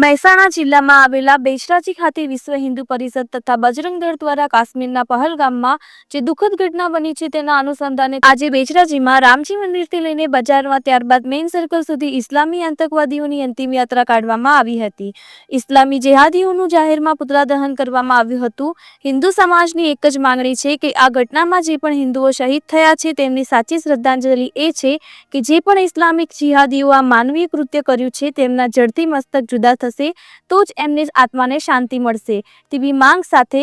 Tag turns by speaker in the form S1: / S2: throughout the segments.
S1: મહેસાણા જિલ્લામાં આવેલા બેચરાજી ખાતે વિશ્વ હિન્દુ પરિષદ તથા બજરંગ દળ દ્વારા કાશ્મીરના પહલગામમાં જે દુઃખદ ઘટના બની છે તેના અનુસંધાને આજે બેચરાજીમાં રામજી મંદિરથી લઈને બજારમાં ત્યારબાદ મેઇન સર્કલ સુધી ઇસ્લામી આતંકવાદીઓની અંતિમ યાત્રા કાઢવામાં આવી હતી। ઇસ્લામી જેહાદીઓનું જાહેરમાં પુતળા દહન કરવામાં આવ્યું હતું। હિન્દુ સમાજની એક જ માંગણી છે કે આ ઘટનામાં જે પણ હિન્દુઓ શહીદ થયા છે તેમની સાચી શ્રદ્ધાંજલિ એ છે કે જે પણ ઇસ્લામિક જિહાદીઓ આ માનવીય કૃત્ય કર્યું છે તેમના જડથી મસ્તક જુદા થશે તો જ એમની આત્માને શાંતિ મળશે તેવી માંગ સાથે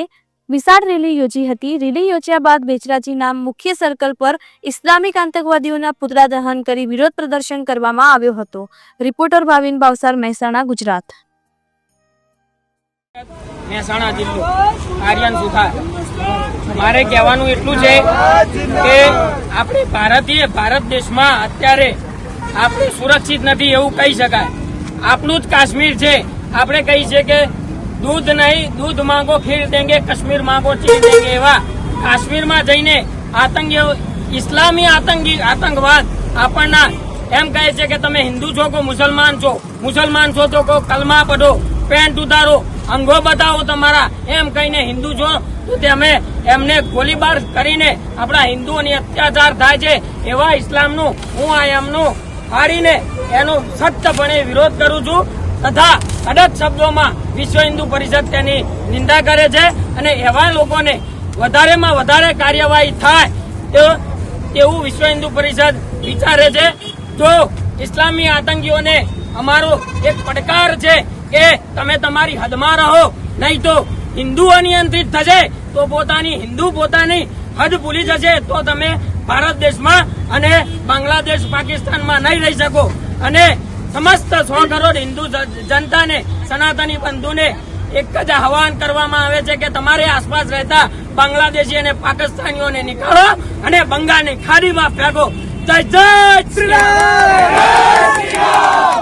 S1: વિશાળ રેલી યોજી હતી। રેલી યોજ્યા બાદ બેચરાજીના મુખ્ય સર્કલ પર ઇસ્લામિક આતંકવાદીઓના પુતળા દહન કરી વિરોધ પ્રદર્શન કરવામાં આવ્યો હતો। રિપોર્ટર ભાવિન ભાવસાર, મહેસાણા, ગુજરાત।
S2: મહેસાણા જિલ્લો આર્યન સુથાર। મારે કહેવાનું એટલું છે કે આપણે ભારત દેશમાં અત્યારે આપણે સુરક્ષિત નથી એવું કહી શકાય। આપણું જ કાશ્મીર છે। આપણે કહી છે કે दूध नहीं दूध मांगो खीर देंगे, कश्मीर मांगो चीर देंगे। एवा काश्मीરમાં જઈને આતંકીઓ ઇસ્લામી આતંકવાદ આપણને એમ કહે છે કે તમે હિન્દુ છો કે મુસલમાન છો તો કલમા પઢો, પેન્ટ ઉતારો, અંગો બતાવો તમારા, એમ કહીને હિન્દુ છો તો તમે એમને ગોળીબાર કરીને આપણા હિન્દુઓની અત્યાચાર થાય છે। એવા ઇસ્લામનું હું આ એમનું હારીને એનો સખ્તપણે વિરોધ કરું છું તથા કડક શબ્દોમાં વિશ્વ હિન્દુ પરિષદ તેની નિંદા કરે છે અને એવા લોકોને વધારેમાં વધારે કાર્યવાહી થાય તેવું વિશ્વ હિન્દુ પરિષદ વિચારે છે। જો ઇસ્લામી આતંકીઓને અમારો એક પડકાર છે કે તમે તમારી હદમાં રહો, નહીં તો હિન્દુઓ નિયંત્રિત થશે તો પોતાની હદ ભૂલી જશે તો તમે ભારત દેશમાં અને બાંગ્લાદેશ પાકિસ્તાનમાં નહીં રહી શકો। અને સમસ્ત 100 કરોડ હિન્દુ જનતાને, સનાતની બંધુને એક જ આહવાન કરવામાં આવે છે કે તમારે આસપાસ રહેતા બાંગ્લાદેશી અને પાકિસ્તાનીઓને નીકાળો અને બંગાળની ખાડીમાં ફેંકો। જય જય શ્રી રામ।